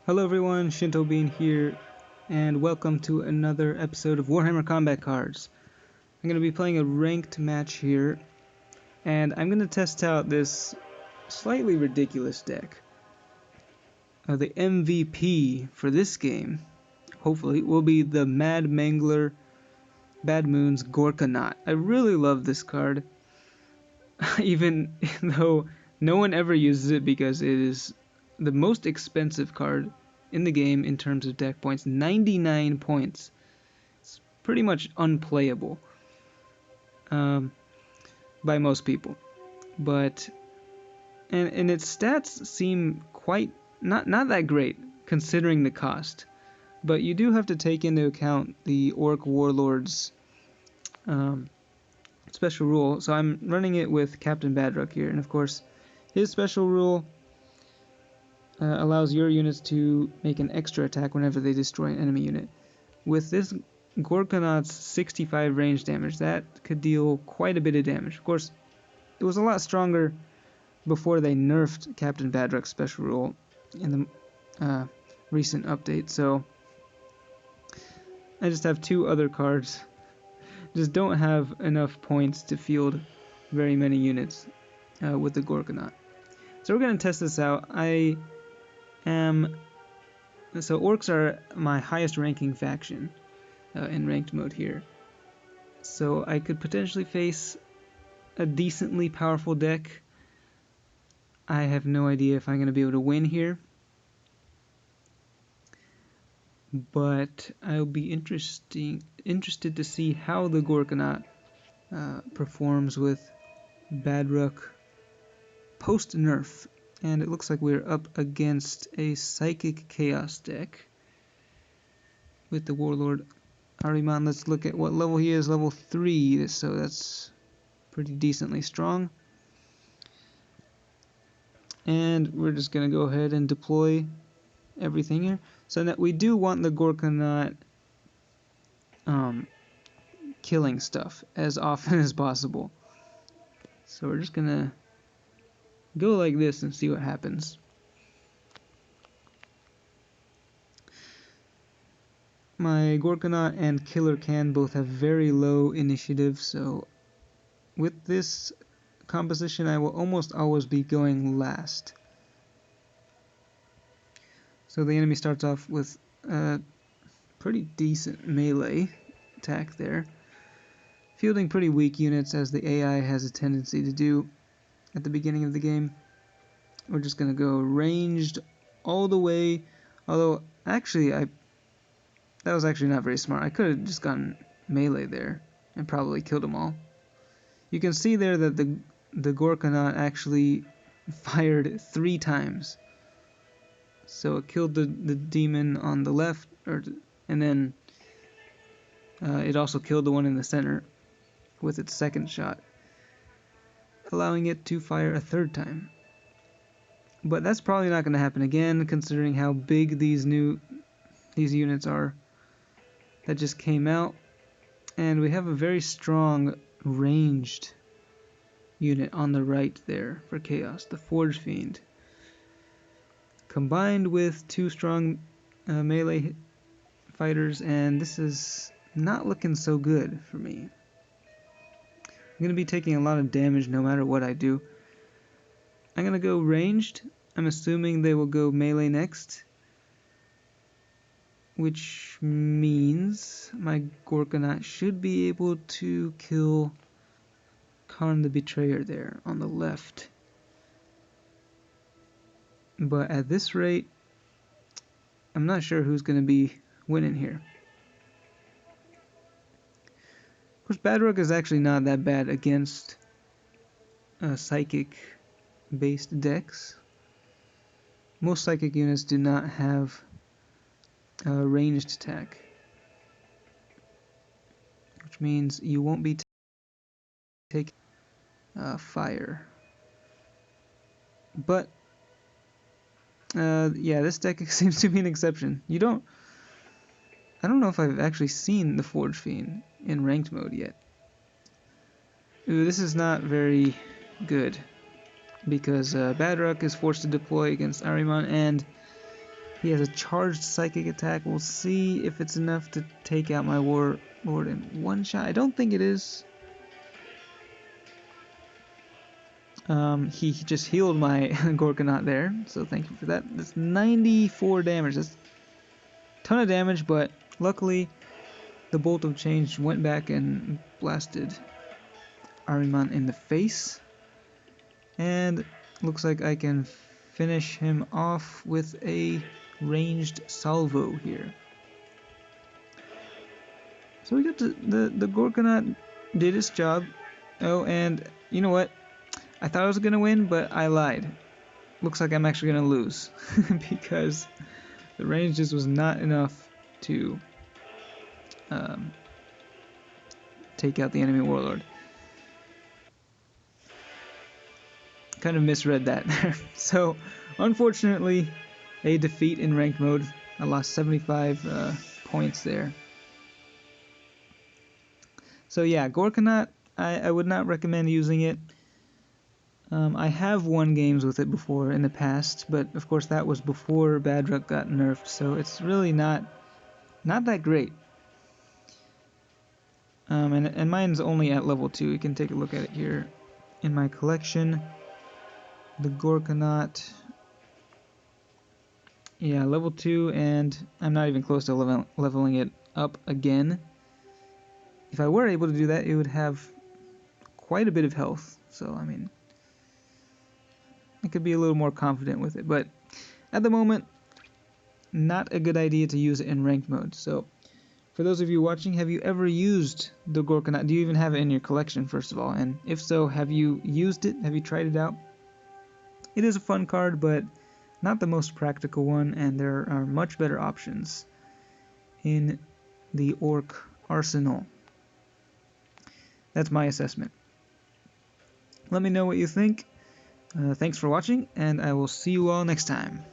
Hello everyone, Shinto Bean here, and welcome to another episode of Warhammer Combat Cards. I'm going to be playing a ranked match here, and I'm going to test out this slightly ridiculous deck. The MVP for this game, hopefully, will be the Mad Mangler Bad Moon's Gorkanaut. I really love this card, even though no one ever uses it because it is the most expensive card in the game in terms of deck points. 99 points. It's pretty much unplayable by most people, but and its stats seem quite not that great considering the cost, but you do have to take into account the Orc Warlord's special rule. So I'm running it with Captain Badrock here, and of course his special rule allows your units to make an extra attack whenever they destroy an enemy unit. With this Gorkanaut's 65 range damage, that could deal quite a bit of damage. Of course, it was a lot stronger before they nerfed Captain Badrock's special rule in the recent update, so I just have two other cards. Just don't have enough points to field very many units with the Gorkanaut. So we're going to test this out. So orcs are my highest ranking faction in ranked mode here. So I could potentially face a decently powerful deck. I have no idea if I'm going to be able to win here, but I'll be interested to see how the Gorkanaut performs with Badrock post nerf. And it looks like we're up against a Psychic Chaos deck with the Warlord Ahriman. Let's look at what level he is. Level 3, so that's pretty decently strong. And we're just going to go ahead and deploy everything here. So that we do want the Gorkanaut killing stuff as often as possible. So we're just going to go like this and see what happens. My Gorkanaut and Killer Can both have very low initiative, so with this composition I will almost always be going last. So the enemy starts off with a pretty decent melee attack there, fielding pretty weak units as the AI has a tendency to do at the beginning of the game. We're just going to go ranged all the way, although actually that was actually not very smart. I could have just gone melee there and probably killed them all. You can see there that the Gorkanaut actually fired 3 times. So it killed the demon on the left, and then it also killed the one in the center with its second shot, allowing it to fire a 3rd time. But that's probably not going to happen again, considering how big these units are that just came out. And we have a very strong ranged unit on the right there for Chaos, the Forge Fiend, combined with 2 strong melee fighters, and this is not looking so good for me. I'm going to be taking a lot of damage no matter what I do. I'm going to go ranged. I'm assuming they will go melee next, which means my Gorkanaut should be able to kill Karn the Betrayer there on the left. But at this rate, I'm not sure who's going to be winning here. Of course, Badrock is actually not that bad against psychic-based decks. Most psychic units do not have ranged attack, which means you won't be taking fire. But yeah, this deck seems to be an exception. I don't know if I've actually seen the Forge Fiend in ranked mode yet. Ooh, this is not very good, because Badrock is forced to deploy against Ahriman, and He has a charged psychic attack. We'll see if it's enough to take out my warlord in one shot. I don't think it is. He just healed my Gorkanaut there, so thank you for that. That's 94 damage. That's a ton of damage, but luckily the Bolt of Change went back and blasted Ahriman in the face. And looks like I can finish him off with a ranged salvo here. So we got the Gorkanaut did its job. Oh, and you know what? I thought I was going to win, but I lied. Looks like I'm actually going to lose because the range just was not enough to take out the enemy warlord. Kind of misread that there. So, unfortunately, a defeat in ranked mode. I lost 75 points there. So yeah, Gorkanaut, I would not recommend using it. I have won games with it before in the past, but of course that was before Badruk got nerfed, so it's really not that great. And mine's only at level 2. You can take a look at it here in my collection. The Gorkanaut, yeah, level 2, and I'm not even close to leveling it up again. If I were able to do that, it would have quite a bit of health, so I mean, I could be a little more confident with it, but at the moment, not a good idea to use it in ranked mode. So, for those of you watching, have you ever used the Gorkanaut? Do you even have it in your collection, first of all? And if so, have you used it? Have you tried it out? It is a fun card, but not the most practical one, and there are much better options in the Orc arsenal. That's my assessment. Let me know what you think. Thanks for watching, and I will see you all next time.